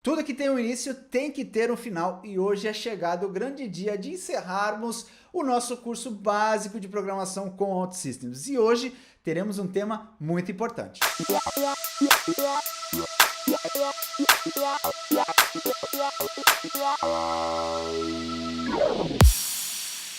Tudo que tem um início tem que ter um final e hoje é chegado o grande dia de encerrarmos o nosso curso básico de programação com OutSystems. E hoje teremos um tema muito importante.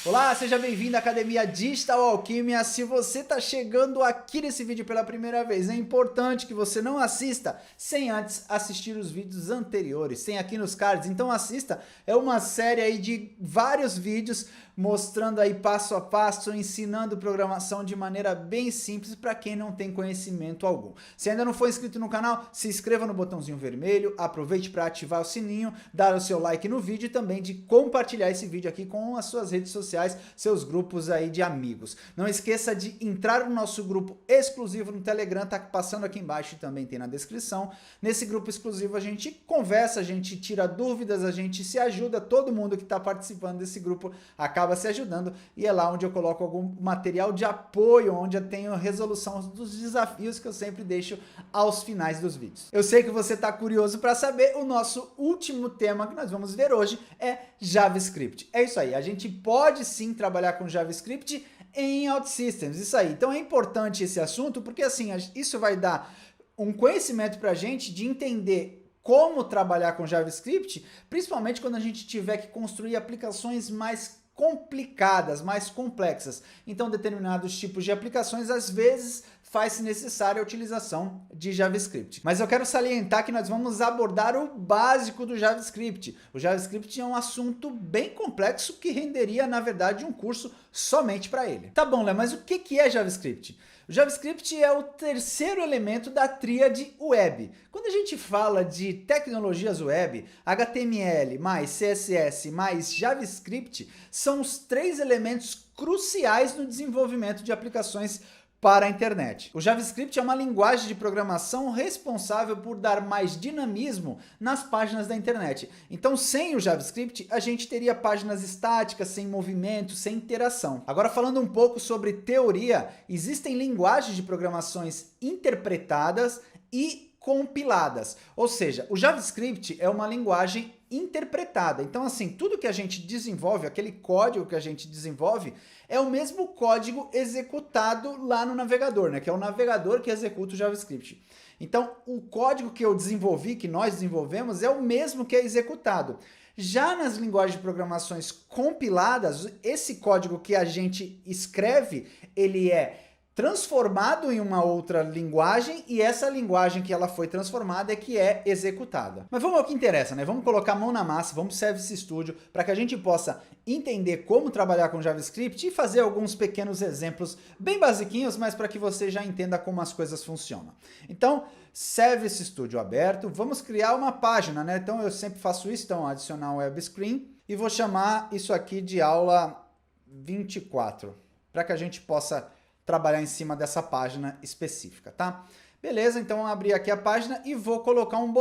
Olá, seja bem-vindo à Academia Digital Alquimia. Se você está chegando aqui nesse vídeo pela primeira vez, é importante que você não assista sem antes assistir os vídeos anteriores. Tem aqui nos cards, então assista. É uma série aí de vários vídeos mostrando aí passo a passo, ensinando programação de maneira bem simples para quem não tem conhecimento algum. Se ainda não for inscrito no canal, se inscreva no botãozinho vermelho, aproveite para ativar o sininho, dar o seu like no vídeo e também de compartilhar esse vídeo aqui com as suas redes sociais, seus grupos aí de amigos. Não esqueça de entrar no nosso grupo exclusivo no Telegram, tá passando aqui embaixo e também tem na descrição. Nesse grupo exclusivo a gente conversa, a gente tira dúvidas, a gente se ajuda, todo mundo que está participando desse grupo acaba se ajudando e é lá onde eu coloco algum material de apoio, onde eu tenho resolução dos desafios que eu sempre deixo aos finais dos vídeos. Eu sei que você está curioso para saber, o nosso último tema que nós vamos ver hoje é JavaScript. É isso aí, a gente pode sim trabalhar com JavaScript em OutSystems, isso aí. Então é importante esse assunto porque assim, isso vai dar um conhecimento para a gente de entender como trabalhar com JavaScript, principalmente quando a gente tiver que construir aplicações mais complicadas, mais complexas. Então, determinados tipos de aplicações, às vezes, faz-se necessária a utilização de JavaScript. Mas eu quero salientar que nós vamos abordar o básico do JavaScript. O JavaScript é um assunto bem complexo que renderia, na verdade, um curso somente para ele. Tá bom, Léo, mas o que é JavaScript? O JavaScript é o terceiro elemento da tríade web. Quando a gente fala de tecnologias web, HTML mais CSS mais JavaScript são os três elementos cruciais no desenvolvimento de aplicações para a internet. O JavaScript é uma linguagem de programação responsável por dar mais dinamismo nas páginas da internet. Então, sem o JavaScript, a gente teria páginas estáticas, sem movimento, sem interação. Agora, falando um pouco sobre teoria, existem linguagens de programações interpretadas e compiladas. Ou seja, o JavaScript é uma linguagem interpretada. Então, assim, tudo que a gente desenvolve, aquele código que a gente desenvolve, é o mesmo código executado lá no navegador, né? Que é o navegador que executa o JavaScript. Então, o código que eu desenvolvi, que nós desenvolvemos, é o mesmo que é executado. Já nas linguagens de programações compiladas, esse código que a gente escreve, ele é transformado em uma outra linguagem e essa linguagem que ela foi transformada é que é executada. Mas vamos ao que interessa, né? Vamos colocar a mão na massa, vamos para o Service Studio para que a gente possa entender como trabalhar com JavaScript e fazer alguns pequenos exemplos bem basiquinhos, mas para que você já entenda como as coisas funcionam. Então, Service Studio aberto, vamos criar uma página, né? Então eu sempre faço isso, então adicionar um web screen e vou chamar isso aqui de aula 24, para que a gente possa trabalhar em cima dessa página específica, tá? Beleza, então eu abri aqui a página e vou colocar um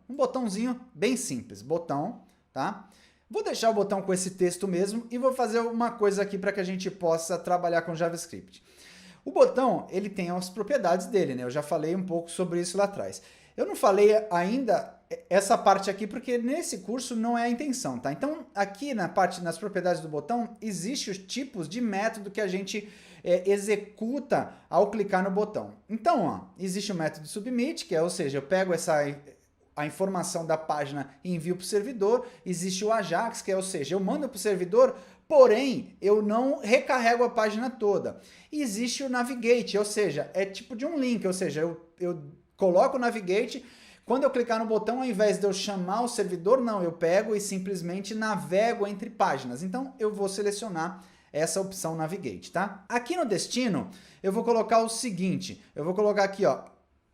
botãozinho bem simples, botão, tá? Vou deixar o botão com esse texto mesmo e vou fazer uma coisa aqui para que a gente possa trabalhar com JavaScript. O botão, ele tem as propriedades dele, né? Eu já falei um pouco sobre isso lá atrás. Eu não falei ainda essa parte aqui porque nesse curso não é a intenção, tá? Então, aqui nas propriedades do botão, existem os tipos de método que a gente executa ao clicar no botão. Então, ó, existe o método submit, que é, ou seja, eu pego a informação da página e envio para o servidor. Existe o Ajax, que é, ou seja, eu mando para o servidor, porém, eu não recarrego a página toda. E existe o navigate, ou seja, é tipo de um link, ou seja, eu coloco o navigate. Quando eu clicar no botão, ao invés de eu chamar o servidor, não, eu pego e simplesmente navego entre páginas. Então, eu vou selecionar essa opção Navigate, tá? Aqui no destino, eu vou colocar o seguinte, eu vou colocar aqui, ó,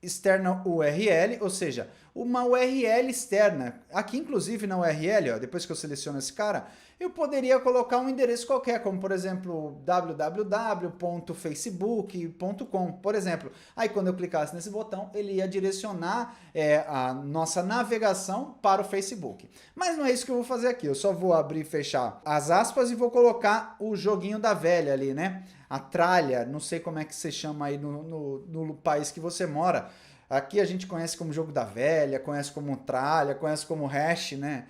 external URL, ou seja, uma URL externa. Aqui, inclusive, na URL, ó, depois que eu seleciono esse cara, eu poderia colocar um endereço qualquer, como, por exemplo, www.facebook.com, por exemplo. Aí, quando eu clicasse nesse botão, ele ia direcionar a nossa navegação para o Facebook. Mas não é isso que eu vou fazer aqui. Eu só vou abrir e fechar as aspas e vou colocar o joguinho da velha ali, né? A tralha, não sei como é que você chama aí no país que você mora, Aqui a gente conhece como jogo da velha, conhece como tralha, conhece como hash, né?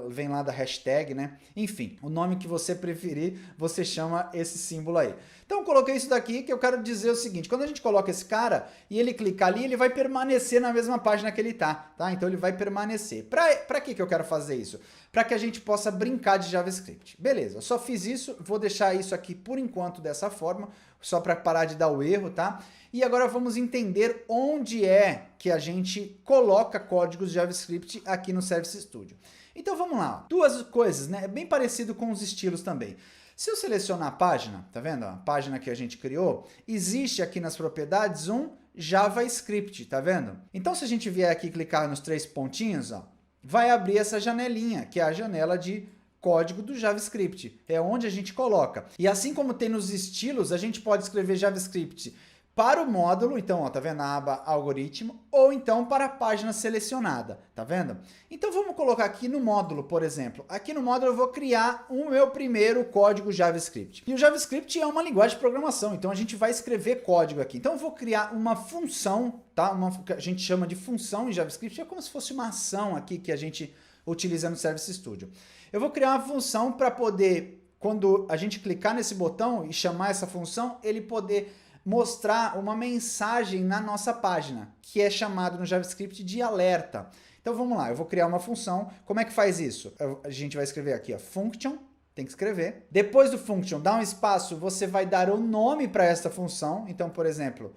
Vem lá da hashtag, né? Enfim, o nome que você preferir, você chama esse símbolo aí. Então, eu coloquei isso daqui que eu quero dizer o seguinte, quando a gente coloca esse cara e ele clicar ali, ele vai permanecer na mesma página que ele tá? Então, ele vai permanecer. Para que eu quero fazer isso? Para que a gente possa brincar de JavaScript. Beleza, eu só fiz isso, vou deixar isso aqui por enquanto dessa forma, só para parar de dar o erro, tá? E agora vamos entender onde é que a gente coloca códigos JavaScript aqui no Service Studio. Então vamos lá, duas coisas, né? É bem parecido com os estilos também. Se eu selecionar a página, tá vendo? A página que a gente criou, existe aqui nas propriedades um JavaScript, tá vendo? Então se a gente vier aqui e clicar nos 3 pontinhos, ó, vai abrir essa janelinha, que é a janela de código do JavaScript. É onde a gente coloca. E assim como tem nos estilos, a gente pode escrever JavaScript para o módulo, então, ó, tá vendo a aba algoritmo, ou então para a página selecionada, tá vendo? Então vamos colocar aqui no módulo, por exemplo. Aqui no módulo eu vou criar o meu primeiro código JavaScript. E o JavaScript é uma linguagem de programação, então a gente vai escrever código aqui. Então eu vou criar uma função, tá? Que a gente chama de função em JavaScript, é como se fosse uma ação aqui que a gente utiliza no Service Studio. Eu vou criar uma função para poder, quando a gente clicar nesse botão e chamar essa função, ele poder mostrar uma mensagem na nossa página, que é chamado no JavaScript de alerta. Então vamos lá, eu vou criar uma função. Como é que faz isso? A gente vai escrever aqui, ó, function, tem que escrever. Depois do function, dá um espaço, você vai dar o nome para essa função. Então, por exemplo,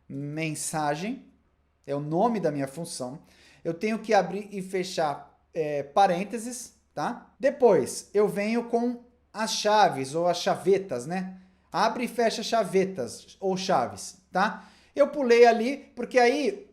mensagem é o nome da minha função. Eu tenho que abrir e fechar parênteses, tá? Depois, eu venho com as chaves ou as chavetas, né? Abre e fecha chavetas ou chaves, tá? Eu pulei ali, porque aí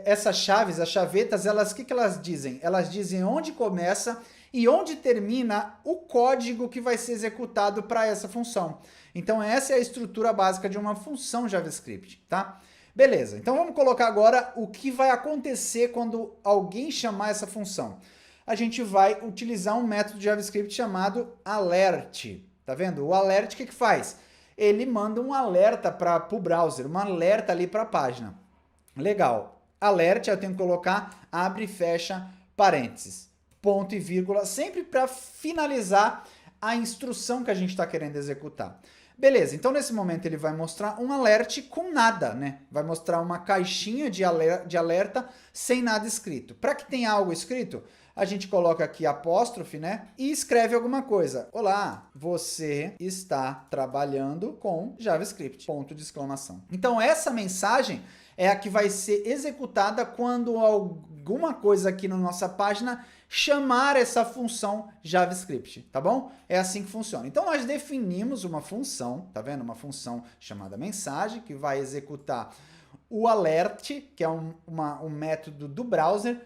essas chaves, as chavetas, o que elas dizem? Elas dizem onde começa e onde termina o código que vai ser executado para essa função. Então essa é a estrutura básica de uma função JavaScript, tá? Beleza, então vamos colocar agora o que vai acontecer quando alguém chamar essa função. A gente vai utilizar um método de JavaScript chamado alert. Tá vendo? O alert, o que faz? Ele manda um alerta para o browser, um alerta ali para a página. Legal. Alert, eu tenho que colocar abre e fecha parênteses, ponto e vírgula, sempre para finalizar a instrução que a gente está querendo executar. Beleza, então nesse momento ele vai mostrar um alert com nada, né? Vai mostrar uma caixinha de alerta sem nada escrito. Para que tenha algo escrito, a gente coloca aqui apóstrofe, né? E escreve alguma coisa. Olá, você está trabalhando com JavaScript, ponto de exclamação. Então essa mensagem é a que vai ser executada quando alguma coisa aqui na nossa página chamar essa função JavaScript, tá bom? É assim que funciona. Então nós definimos uma função, tá vendo? Uma função chamada mensagem, que vai executar o alert, que é um método do browser,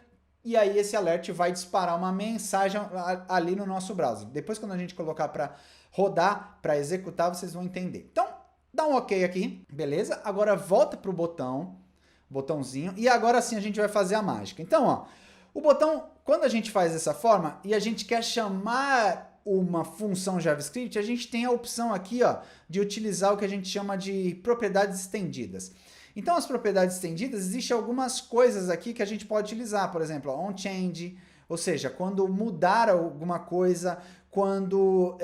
e aí esse alert vai disparar uma mensagem ali no nosso browser. Depois, quando a gente colocar para rodar, para executar, vocês vão entender. Então, dá um OK aqui, beleza? Agora volta para o botãozinho, e agora sim a gente vai fazer a mágica. Então, ó, o botão, quando a gente faz dessa forma e a gente quer chamar uma função JavaScript, a gente tem a opção aqui, ó, de utilizar o que a gente chama de propriedades estendidas. Então, as propriedades estendidas, existem algumas coisas aqui que a gente pode utilizar, por exemplo, onChange, ou seja, quando mudar alguma coisa, quando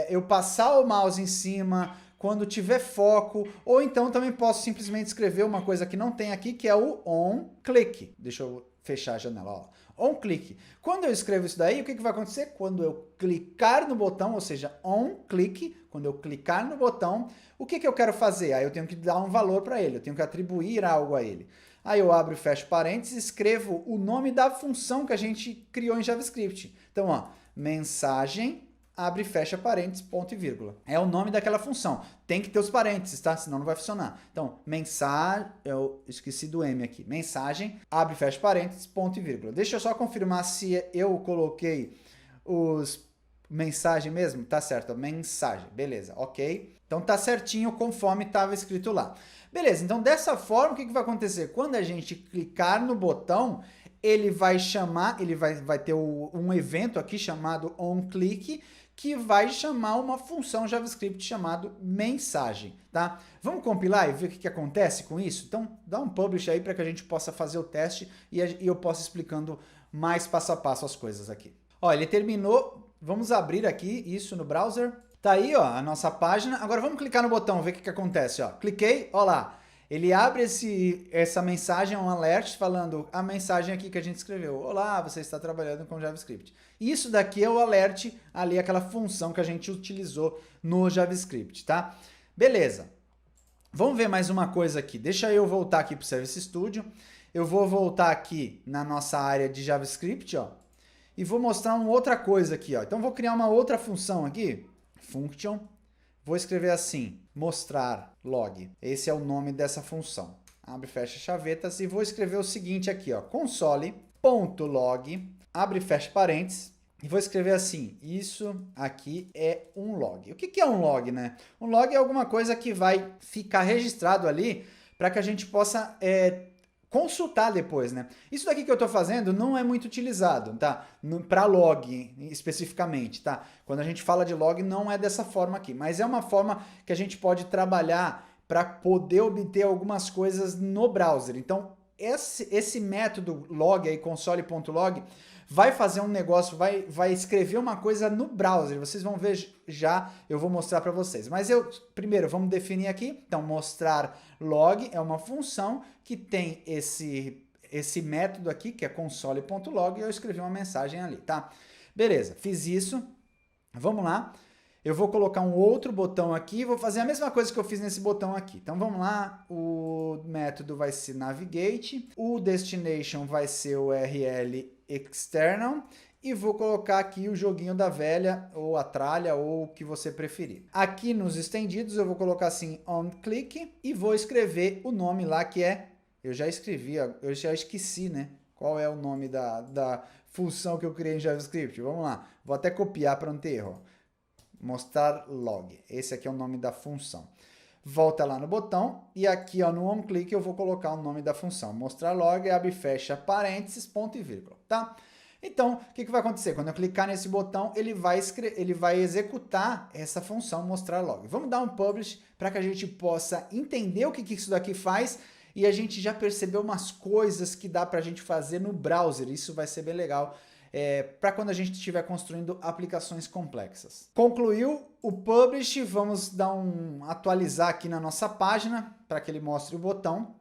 eu passar o mouse em cima, quando tiver foco, ou então também posso simplesmente escrever uma coisa que não tem aqui, que é o onClick. Deixa eu fechar a janela, ó. OnClick. Quando eu escrevo isso daí, o que vai acontecer? Quando eu clicar no botão, ou seja, onClick, quando eu clicar no botão, o que eu quero fazer? Aí eu tenho que dar um valor para ele, eu tenho que atribuir algo a ele. Aí eu abro e fecho parênteses e escrevo o nome da função que a gente criou em JavaScript. Então, ó, mensagem, abre e fecha parênteses, ponto e vírgula. É o nome daquela função. Tem que ter os parênteses, tá? Senão não vai funcionar. Então, mensagem, eu esqueci do M aqui. Mensagem, abre e fecha parênteses, ponto e vírgula. Deixa eu só confirmar se eu coloquei os mensagem mesmo. Tá certo, mensagem. Beleza, ok. Então tá certinho conforme estava escrito lá. Beleza, então dessa forma, o que vai acontecer? Quando a gente clicar no botão, ele vai chamar, ele vai ter um evento aqui chamado onClick, que vai chamar uma função JavaScript chamado mensagem, tá? Vamos compilar e ver o que acontece com isso? Então, dá um publish aí para que a gente possa fazer o teste e eu possa explicando mais passo a passo as coisas aqui. Ó, ele terminou. Vamos abrir aqui isso no browser. Tá aí, ó, a nossa página. Agora vamos clicar no botão, ver o que acontece, ó. Cliquei, ó lá. Ele abre essa mensagem, um alert, falando a mensagem aqui que a gente escreveu. Olá, você está trabalhando com JavaScript. Isso daqui é o alert, ali aquela função que a gente utilizou no JavaScript, tá? Beleza. Vamos ver mais uma coisa aqui. Deixa eu voltar aqui para o Service Studio. Eu vou voltar aqui na nossa área de JavaScript, ó. E vou mostrar uma outra coisa aqui, ó. Então vou criar uma outra função aqui. Function. Vou escrever assim, mostrar log. Esse é o nome dessa função. Abre e fecha chavetas e vou escrever o seguinte aqui, ó, console.log, abre e fecha parênteses, e vou escrever assim, isso aqui é um log. O que é um log, né? Um log é alguma coisa que vai ficar registrado ali para que a gente possa consultar depois, né? Isso daqui que eu estou fazendo não é muito utilizado, tá? Para log especificamente, tá? Quando a gente fala de log não é dessa forma aqui, mas é uma forma que a gente pode trabalhar para poder obter algumas coisas no browser. Então, esse método log aí, console.log, vai fazer um negócio, vai escrever uma coisa no browser. Vocês vão ver já, eu vou mostrar para vocês. Mas primeiro, vamos definir aqui. Então, mostrar log é uma função que tem esse método aqui, que é console.log, e eu escrevi uma mensagem ali, tá? Beleza, fiz isso. Vamos lá. Eu vou colocar um outro botão aqui, vou fazer a mesma coisa que eu fiz nesse botão aqui. Então vamos lá, o método vai ser navigate, o destination vai ser o URL external e vou colocar aqui o joguinho da velha, ou a tralha, ou o que você preferir. Aqui nos estendidos eu vou colocar assim onClick e vou escrever o nome lá que é, eu já esqueci, né? Qual é o nome da função que eu criei em JavaScript? Vamos lá, vou até copiar para não ter erro. Mostrar log. Esse aqui é o nome da função. Volta lá no botão e aqui ó, no onClick eu vou colocar o nome da função. Mostrar log, abre e fecha parênteses, ponto e vírgula, tá? Então, o que vai acontecer? Quando eu clicar nesse botão, ele vai executar essa função mostrar log. Vamos dar um publish para que a gente possa entender o que isso daqui faz e a gente já percebeu umas coisas que dá para a gente fazer no browser. Isso vai ser bem legal. Para quando a gente estiver construindo aplicações complexas. Concluiu o publish, vamos dar atualizar aqui na nossa página para que ele mostre o botão.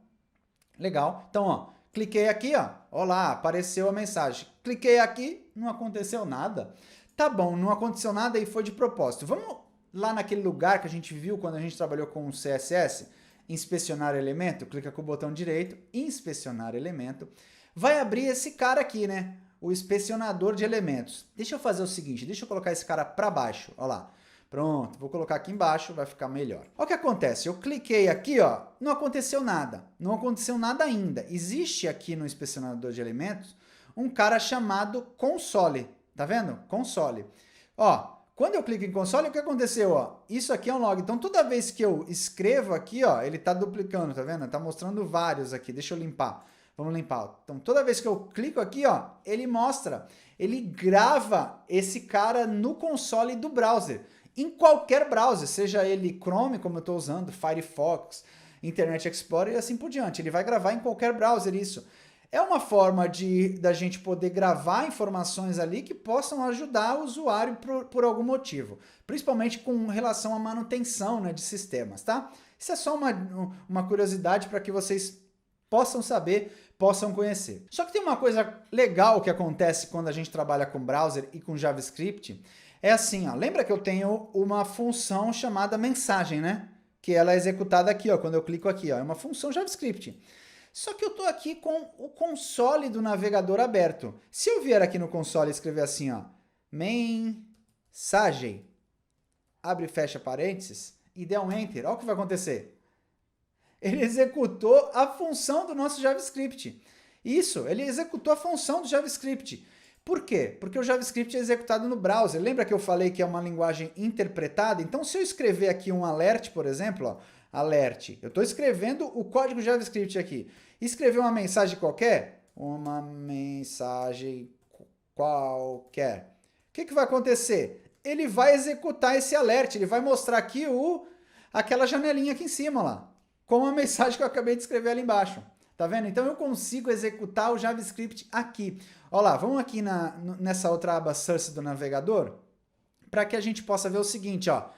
Legal. Então, ó, cliquei aqui, ó, olá, apareceu a mensagem. Cliquei aqui, não aconteceu nada. Tá bom, não aconteceu nada e foi de propósito. Vamos lá naquele lugar que a gente viu quando a gente trabalhou com o CSS, inspecionar elemento, clica com o botão direito, inspecionar elemento. Vai abrir esse cara aqui, né? O inspecionador de elementos. Deixa eu fazer o seguinte, deixa eu colocar esse cara para baixo, ó lá. Pronto, vou colocar aqui embaixo, vai ficar melhor. Olha o que acontece, eu cliquei aqui, ó, não aconteceu nada. Não aconteceu nada ainda. Existe aqui no inspecionador de elementos um cara chamado console, tá vendo? Console. Ó, quando eu clico em console, o que aconteceu, ó? Isso aqui é um log. Então, toda vez que eu escrevo aqui, ó, ele tá duplicando, tá vendo? Tá mostrando vários aqui. Deixa eu limpar. Vamos limpar. Então, toda vez que eu clico aqui, ó, ele mostra, ele grava esse cara no console do browser. Em qualquer browser, seja ele Chrome, como eu estou usando, Firefox, Internet Explorer e assim por diante. Ele vai gravar em qualquer browser isso. É uma forma da gente poder gravar informações ali que possam ajudar o usuário por algum motivo. Principalmente com relação à manutenção, né, de sistemas, tá? Isso é só uma curiosidade para que vocês possam saber, possam conhecer. Só que tem uma coisa legal que acontece quando a gente trabalha com browser e com JavaScript. É assim, ó, lembra que eu tenho uma função chamada mensagem, né? Que ela é executada aqui, ó, quando eu clico aqui, ó, é uma função JavaScript. Só que eu estou aqui com o console do navegador aberto. Se eu vier aqui no console e escrever assim, ó, mensagem, abre e fecha parênteses, e der um Enter, olha o que vai acontecer. Ele executou a função do nosso JavaScript. Isso, ele executou a função do JavaScript. Por quê? Porque o JavaScript é executado no browser. Lembra que eu falei que é uma linguagem interpretada? Então, se eu escrever aqui um alert, por exemplo, ó, alert, eu estou escrevendo o código JavaScript aqui. Escrever uma mensagem qualquer? Uma mensagem qualquer. O que vai acontecer? ele vai executar esse alert, ele vai mostrar aqui aquela janelinha aqui em cima lá, com a mensagem que eu acabei de escrever ali embaixo. Tá vendo? Então eu consigo executar o JavaScript aqui. Olha lá, vamos aqui nessa outra aba Source do navegador, para que a gente possa ver o seguinte, ó.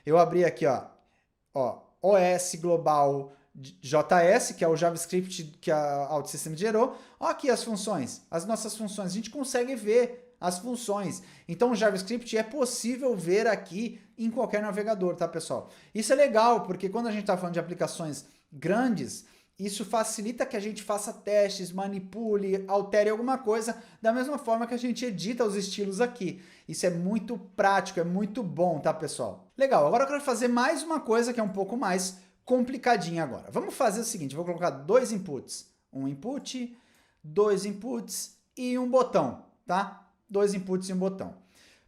Eu abri aqui, ó, OS Global JS, que é o JavaScript que a OutSystems gerou. Olha aqui as funções, as nossas funções. A gente consegue ver as funções. Então o JavaScript é possível ver aqui em qualquer navegador, tá, pessoal? Isso é legal, porque quando a gente está falando de aplicações grandes, isso facilita que a gente faça testes, manipule, altere alguma coisa, da mesma forma que a gente edita os estilos aqui. Isso é muito prático, é muito bom, tá, pessoal? Legal, agora eu quero fazer mais uma coisa que é um pouco mais complicadinha agora. Vamos fazer o seguinte, vou colocar dois inputs. Um input, dois inputs e um botão, tá? Dois inputs e um botão.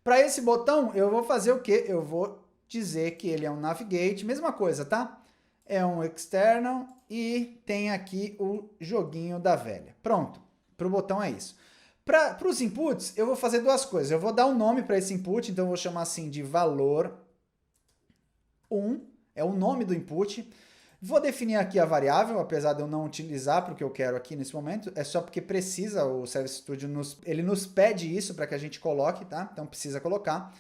Para esse botão, eu vou fazer o quê? Eu vou dizer que ele é um navigate, mesma coisa, tá? É um external e tem aqui o joguinho da velha. Pronto, para o botão é isso. Para os inputs, eu vou fazer duas coisas. Eu vou dar um nome para esse input, então eu vou chamar assim de valor 1, é o nome do input. Vou definir aqui a variável, apesar de eu não utilizar para o que eu quero aqui nesse momento, é só porque precisa, o Service Studio ele nos pede isso para que a gente coloque, tá? Então precisa colocar.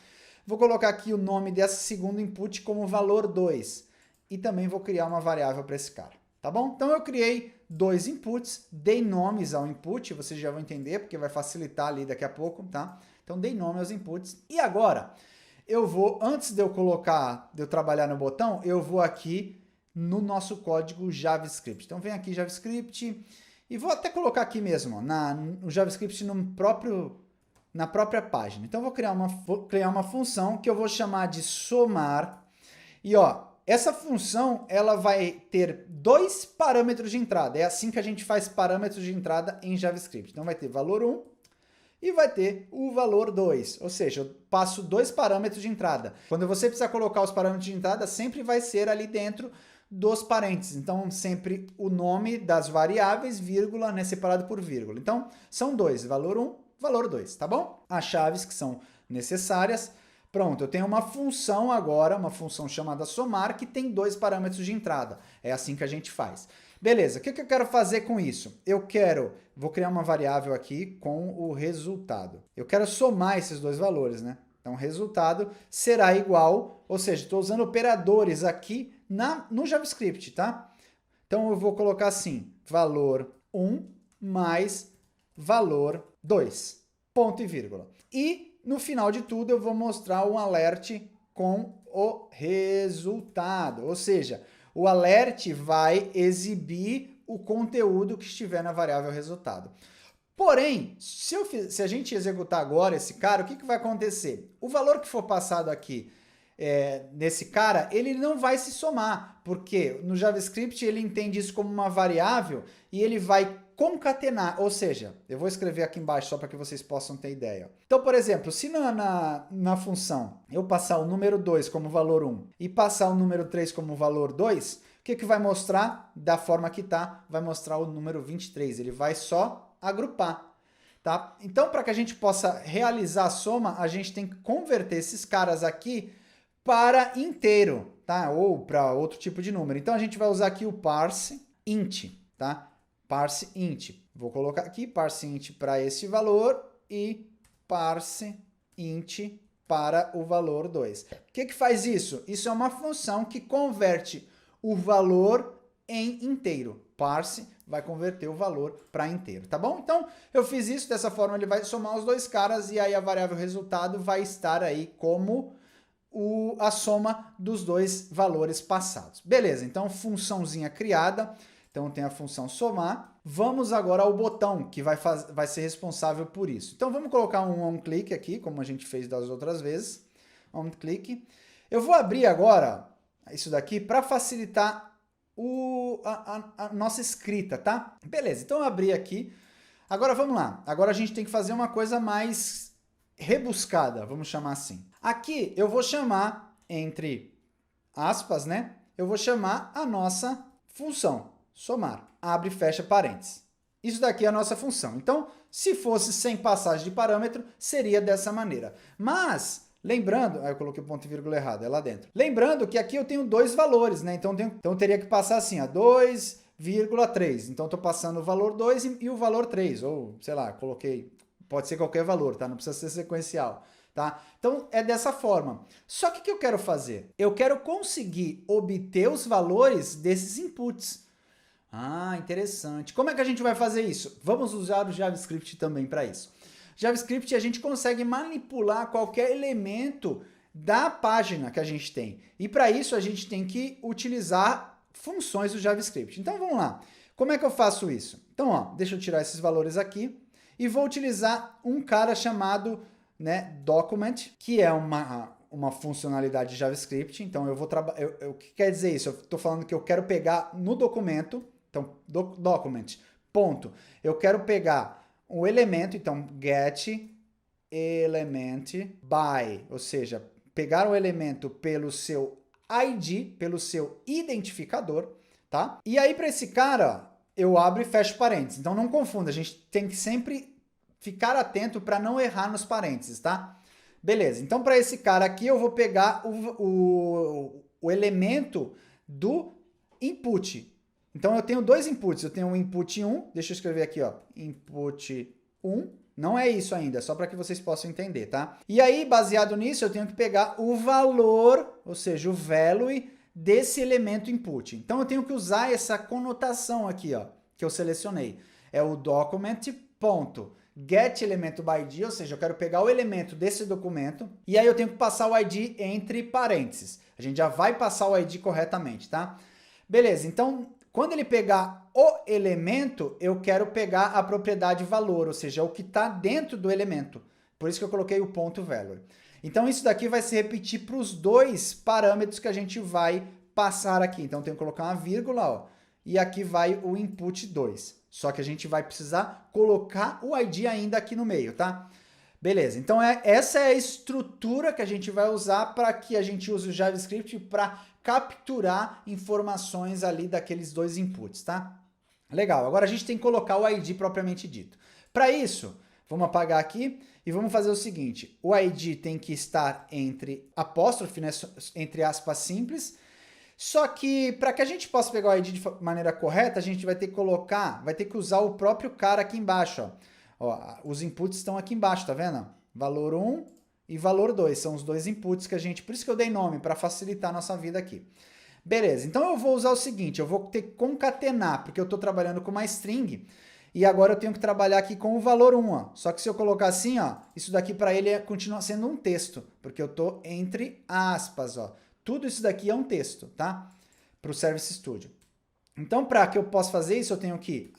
Vou colocar aqui o nome desse segundo input como valor 2. E também vou criar uma variável para esse cara, tá bom? Então eu criei dois inputs, dei nomes ao input, vocês já vão entender, porque vai facilitar ali daqui a pouco, tá? Então dei nome aos inputs. E agora, eu vou, antes de eu trabalhar no botão, eu vou aqui no nosso código JavaScript. Então vem aqui JavaScript, e vou até colocar aqui mesmo, ó, no JavaScript na própria página. Então vou criar uma função que eu vou chamar de somar, e ó, essa função, ela vai ter dois parâmetros de entrada. É assim que a gente faz parâmetros de entrada em JavaScript. Então vai ter valor 1 e vai ter o valor 2. Ou seja, eu passo dois parâmetros de entrada. Quando você precisar colocar os parâmetros de entrada, sempre vai ser ali dentro dos parênteses. Então, sempre o nome das variáveis, vírgula, né, separado por vírgula. Então, são dois, valor 1, valor 2, tá bom? As chaves que são necessárias. Pronto, eu tenho uma função agora, uma função chamada somar, que tem dois parâmetros de entrada. É assim que a gente faz. Beleza, o que eu quero fazer com isso? Vou criar uma variável aqui com o resultado. Eu quero somar esses dois valores, né? Então, o resultado será igual, ou seja, estou usando operadores aqui no JavaScript, tá? Então, eu vou colocar assim, valor 1 mais valor 2, ponto e vírgula. E no final de tudo, eu vou mostrar um alert com o resultado. Ou seja, o alert vai exibir o conteúdo que estiver na variável resultado. Porém, se a gente executar agora esse cara, o que vai acontecer? O valor que for passado aqui nesse cara, ele não vai se somar, porque no JavaScript ele entende isso como uma variável e ele vai concatenar, ou seja, eu vou escrever aqui embaixo só para que vocês possam ter ideia. Então, por exemplo, se na função eu passar o número 2 como valor 1 e passar o número 3 como valor 2, o que vai mostrar? Da forma que tá, vai mostrar o número 23, ele vai só agrupar. Tá? Então, para que a gente possa realizar a soma, a gente tem que converter esses caras aqui para inteiro, tá? Ou para outro tipo de número. Então, a gente vai usar aqui o parse int, tá? Parse int. Vou colocar aqui parse int para esse valor e parse int para o valor 2. O que faz isso? Isso é uma função que converte o valor em inteiro. Parse vai converter o valor para inteiro, tá bom? Então, eu fiz isso, dessa forma ele vai somar os dois caras e aí a variável resultado vai estar aí como a soma dos dois valores passados. Beleza, então funçãozinha criada. Então tem a função somar. Vamos agora ao botão que vai ser responsável por isso. Então vamos colocar um onClick aqui, como a gente fez das outras vezes. OnClick. Eu vou abrir agora isso daqui para facilitar a nossa escrita, tá? Beleza, então eu abri aqui. Agora vamos lá. Agora a gente tem que fazer uma coisa mais rebuscada, vamos chamar assim. Aqui eu vou chamar, entre aspas, né? Eu vou chamar a nossa função. Somar, abre e fecha parênteses. Isso daqui é a nossa função. Então, se fosse sem passagem de parâmetro, seria dessa maneira. Mas, Lembrando, aí eu coloquei o ponto e vírgula errado, é lá dentro. Lembrando que aqui eu tenho dois valores, né? Então eu teria que passar assim, ó, 2,3. Então eu tô passando o valor 2 e o valor 3, ou sei lá, coloquei, pode ser qualquer valor, tá? Não precisa ser sequencial, tá? Então é dessa forma. Só que o que eu quero fazer? Eu quero conseguir obter os valores desses inputs. Ah, interessante. Como é que a gente vai fazer isso? Vamos usar o JavaScript também para isso. JavaScript a gente consegue manipular qualquer elemento da página que a gente tem. E para isso a gente tem que utilizar funções do JavaScript. Então vamos lá. Como é que eu faço isso? Então, ó, deixa eu tirar esses valores aqui e vou utilizar um cara chamado, né, document, que é uma funcionalidade de JavaScript. Então eu vou trabalhar. O que quer dizer isso? Eu estou falando que eu quero pegar no documento. Então, document, ponto. Eu quero pegar o elemento, então, get element by, ou seja, pegar o elemento pelo seu ID, pelo seu identificador, tá? E aí, para esse cara, eu abro e fecho parênteses. Então, não confunda, a gente tem que sempre ficar atento para não errar nos parênteses, tá? Beleza, então, para esse cara aqui, eu vou pegar o elemento do input. Então, eu tenho dois inputs. Eu tenho o input 1, deixa eu escrever aqui, ó, input 1. Não é isso ainda, só para que vocês possam entender, tá? E aí, baseado nisso, eu tenho que pegar o valor, ou seja, o value desse elemento input. Então, eu tenho que usar essa conotação aqui, ó, que eu selecionei. É o document.getElementById, ou seja, eu quero pegar o elemento desse documento, e aí eu tenho que passar o ID entre parênteses. A gente já vai passar o ID corretamente, tá? Beleza, então, quando ele pegar o elemento, eu quero pegar a propriedade valor, ou seja, o que está dentro do elemento. Por isso que eu coloquei o ponto value. Então, isso daqui vai se repetir para os dois parâmetros que a gente vai passar aqui. Então, eu tenho que colocar uma vírgula, ó, e aqui vai o input 2. Só que a gente vai precisar colocar o ID ainda aqui no meio, tá? Beleza, então essa é a estrutura que a gente vai usar para que a gente use o JavaScript para capturar informações ali daqueles dois inputs, tá? Legal, agora a gente tem que colocar o ID propriamente dito. Para isso, vamos apagar aqui e vamos fazer o seguinte, o ID tem que estar entre apóstrofe, né, entre aspas simples, só que para que a gente possa pegar o ID de maneira correta, a gente vai ter que usar o próprio cara aqui embaixo, ó. Ó, os inputs estão aqui embaixo, tá vendo? Valor 1 e valor 2, são os dois inputs que a gente... Por isso que eu dei nome, para facilitar a nossa vida aqui. Beleza, então eu vou usar o seguinte, eu vou ter que concatenar, porque eu estou trabalhando com uma string, e agora eu tenho que trabalhar aqui com o valor 1, ó. Só que se eu colocar assim, ó, isso daqui para ele continua sendo um texto, porque eu estou entre aspas, ó. Tudo isso daqui é um texto, tá? Para o Service Studio. Então, para que eu possa fazer isso, eu tenho que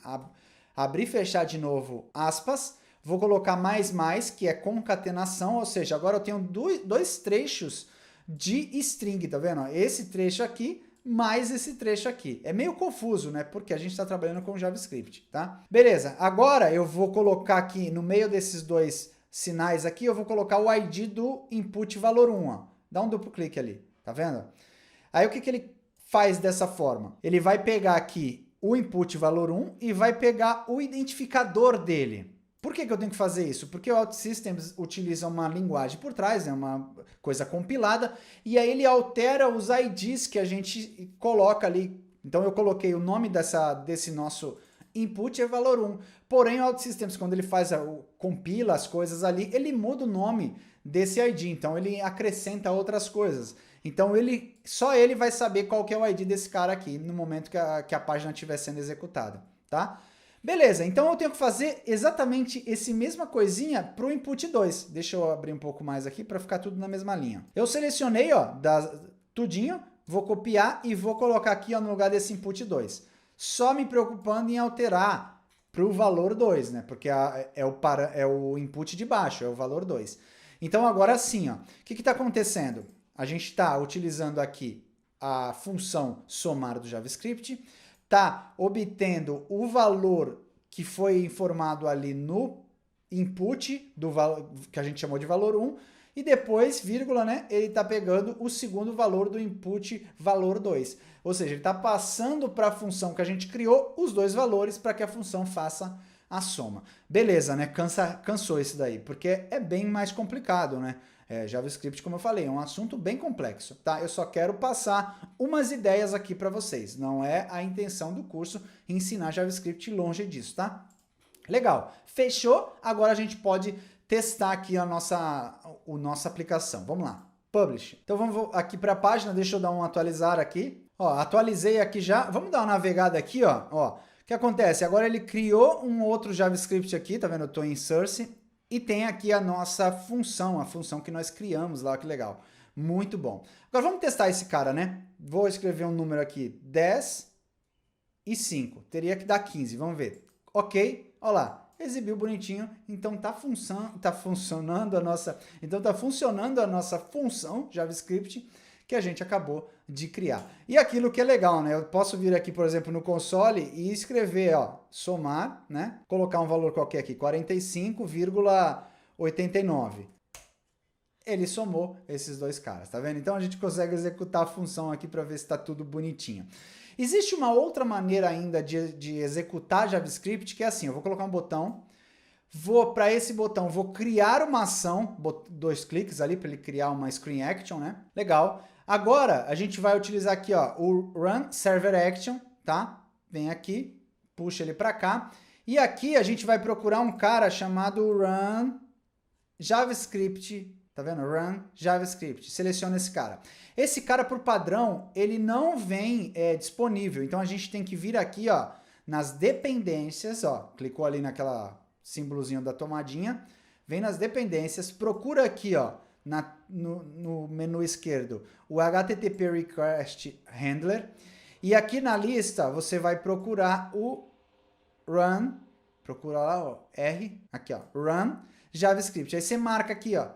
abrir e fechar de novo aspas, vou colocar mais, que é concatenação, ou seja, agora eu tenho dois trechos de string, tá vendo? Esse trecho aqui, mais esse trecho aqui. É meio confuso, né? Porque a gente está trabalhando com JavaScript, tá? Beleza, agora eu vou colocar aqui, no meio desses dois sinais aqui, eu vou colocar o ID do input valor 1, ó. Dá um duplo clique ali, tá vendo? Aí o que ele faz dessa forma? Ele vai pegar aqui o input valor 1 e vai pegar o identificador dele. Por que eu tenho que fazer isso? Porque o OutSystems utiliza uma linguagem por trás, né, uma coisa compilada, e aí ele altera os IDs que a gente coloca ali. Então eu coloquei o nome desse nosso input é valor 1. Porém o OutSystems, quando ele compila as coisas ali, ele muda o nome desse ID, então ele acrescenta outras coisas. Então só ele vai saber qual que é o ID desse cara aqui no momento que a página estiver sendo executada, tá? Beleza, então eu tenho que fazer exatamente essa mesma coisinha para o input 2. Deixa eu abrir um pouco mais aqui para ficar tudo na mesma linha. Eu selecionei, ó, tudinho, vou copiar e vou colocar aqui, ó, no lugar desse input 2. Só me preocupando em alterar para o valor 2, né? Porque é o input de baixo, é o valor 2. Então agora sim, ó, o que está acontecendo? A gente está utilizando aqui a função somar do JavaScript, está obtendo o valor que foi informado ali no input, que a gente chamou de valor 1, e depois, vírgula, né, ele está pegando o segundo valor do input valor 2. Ou seja, ele está passando para a função que a gente criou os dois valores para que a função faça a soma. Beleza, né? Cansou isso daí, porque é bem mais complicado, né? JavaScript, como eu falei, é um assunto bem complexo, tá? Eu só quero passar umas ideias aqui para vocês. Não é a intenção do curso ensinar JavaScript, longe disso, tá? Legal. Fechou? Agora a gente pode testar aqui a nossa aplicação. Vamos lá. Publish. Então vamos aqui para a página, deixa eu dar um atualizar aqui. Ó, atualizei aqui já. Vamos dar uma navegada aqui, ó. O que acontece? Agora ele criou um outro JavaScript aqui, tá vendo? Eu estou em Source. E tem aqui a nossa função, a função que nós criamos lá, que legal. Muito bom. Agora vamos testar esse cara, né? Vou escrever um número aqui, 10 e 5. Teria que dar 15, vamos ver. Ok, olha lá, exibiu bonitinho. Então tá funcionando a nossa função JavaScript que a gente acabou de criar. E aquilo que é legal, né? Eu posso vir aqui, por exemplo, no console e escrever, ó, somar, né? Colocar um valor qualquer aqui, 45,89. Ele somou esses dois caras, tá vendo? Então a gente consegue executar a função aqui para ver se está tudo bonitinho. Existe uma outra maneira ainda de executar JavaScript, que é assim, eu vou colocar um botão, para esse botão, vou criar uma ação, 2 cliques ali para ele criar uma screen action, né? Legal. Agora, a gente vai utilizar aqui, ó, o Run Server Action, tá? Vem aqui, puxa ele para cá. E aqui a gente vai procurar um cara chamado Run JavaScript, tá vendo? Run JavaScript. Seleciona esse cara. Esse cara, por padrão, ele não vem disponível. Então, a gente tem que vir aqui, ó, nas dependências, ó, clicou ali naquela símbolozinho da tomadinha, vem nas dependências, procura aqui, ó, no menu esquerdo, o HTTP Request Handler, e aqui na lista você vai procurar o Run, procura lá, ó, R, aqui, ó, Run JavaScript, aí você marca aqui, ó,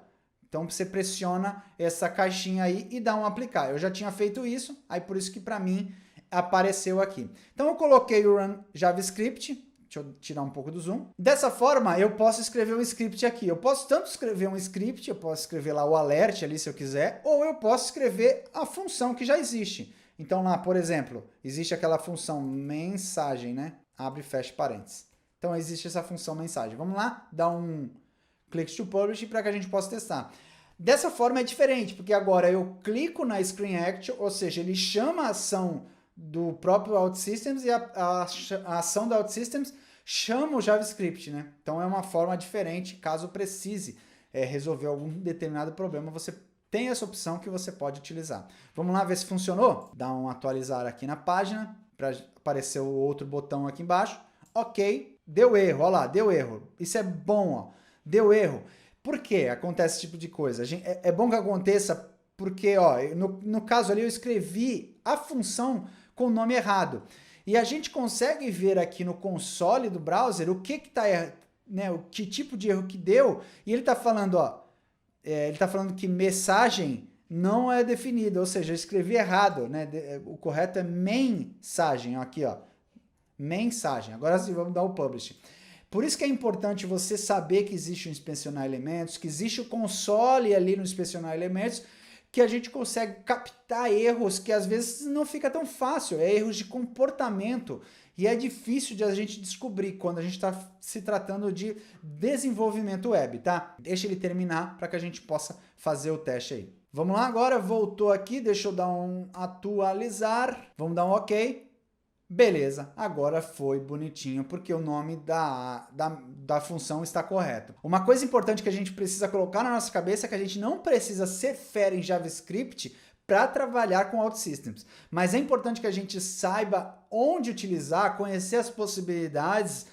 então você pressiona essa caixinha aí e dá um aplicar. Eu já tinha feito isso, aí por isso que para mim apareceu aqui. Então eu coloquei o Run JavaScript, deixa eu tirar um pouco do zoom. Dessa forma, eu posso escrever um script aqui. Eu posso tanto escrever um script, eu posso escrever lá o alert ali se eu quiser, ou eu posso escrever a função que já existe. Então lá, por exemplo, existe aquela função mensagem, né? Abre e fecha parênteses. Então existe essa função mensagem. Vamos lá, dar um click to publish para que a gente possa testar. Dessa forma é diferente, porque agora eu clico na screen action, ou seja, ele chama a ação do próprio OutSystems e a ação do OutSystems chama o JavaScript, né? Então é uma forma diferente, caso precise resolver algum determinado problema, você tem essa opção que você pode utilizar. Vamos lá ver se funcionou? Dá um atualizar aqui na página, para aparecer o outro botão aqui embaixo. Ok, deu erro, olha lá, deu erro. Isso é bom, ó, deu erro. Por que acontece esse tipo de coisa? É bom que aconteça porque, ó, no caso ali eu escrevi a função com o nome errado. E a gente consegue ver aqui no console do browser o que está errado, né, o que tipo de erro que deu, e ele está falando, ó, ele está falando que mensagem não é definida, ou seja, eu escrevi errado, né, o correto é mensagem, ó, aqui, ó, mensagem. Agora sim, vamos dar o publish. Por isso que é importante você saber que existe um inspecionar elementos, que existe o console ali no inspecionar elementos, que a gente consegue captar erros que às vezes não fica tão fácil, erros de comportamento, e é difícil de a gente descobrir quando a gente está se tratando de desenvolvimento web, tá? Deixa ele terminar para que a gente possa fazer o teste aí. Vamos lá agora, voltou aqui, deixa eu dar um atualizar, vamos dar um ok. Beleza, agora foi bonitinho, porque o nome da função está correto. Uma coisa importante que a gente precisa colocar na nossa cabeça é que a gente não precisa ser fera em JavaScript para trabalhar com OutSystems. Mas é importante que a gente saiba onde utilizar, conhecer as possibilidades,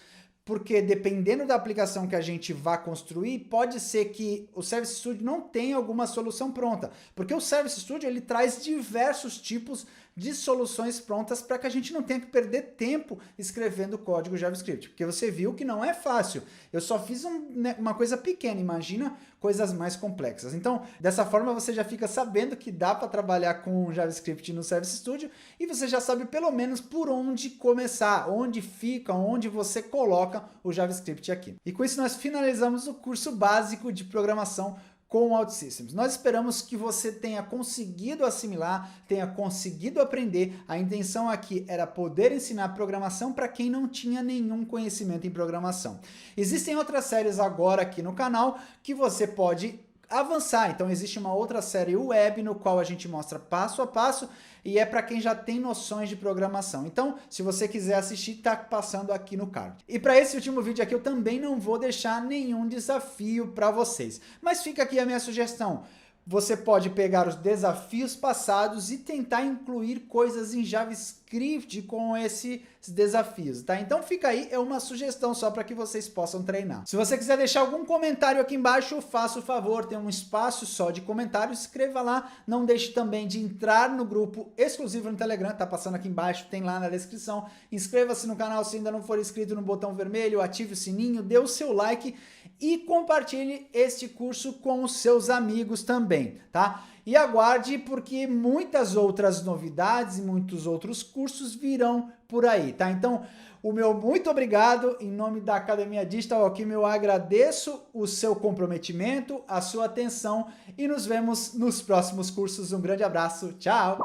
porque dependendo da aplicação que a gente vá construir, pode ser que o Service Studio não tenha alguma solução pronta. Porque o Service Studio ele traz diversos tipos de soluções prontas para que a gente não tenha que perder tempo escrevendo código JavaScript. Porque você viu que não é fácil. Eu só fiz uma coisa pequena, imagina coisas mais complexas. Então, dessa forma você já fica sabendo que dá para trabalhar com JavaScript no Service Studio e você já sabe pelo menos por onde começar, onde fica, onde você coloca o JavaScript aqui. E com isso nós finalizamos o curso básico de programação com o OutSystems. Nós esperamos que você tenha conseguido assimilar, tenha conseguido aprender. A intenção aqui era poder ensinar programação para quem não tinha nenhum conhecimento em programação. Existem outras séries agora aqui no canal que você pode avançar. Então existe uma outra série web no qual a gente mostra passo a passo e é para quem já tem noções de programação. Então, se você quiser assistir, tá passando aqui no card. E para esse último vídeo aqui eu também não vou deixar nenhum desafio para vocês. Mas fica aqui a minha sugestão. Você pode pegar os desafios passados e tentar incluir coisas em JavaScript com esses desafios, tá? Então fica aí, é uma sugestão só para que vocês possam treinar. Se você quiser deixar algum comentário aqui embaixo, faça o favor, tem um espaço só de comentários, escreva lá. Não deixe também de entrar no grupo exclusivo no Telegram, tá passando aqui embaixo, tem lá na descrição. Inscreva-se no canal se ainda não for inscrito no botão vermelho, ative o sininho, dê o seu like e compartilhe este curso com os seus amigos também, tá? E aguarde, porque muitas outras novidades e muitos outros cursos virão por aí, tá? Então, o meu muito obrigado, em nome da Academia Digital Alquimia, eu agradeço o seu comprometimento, a sua atenção e nos vemos nos próximos cursos. Um grande abraço, tchau!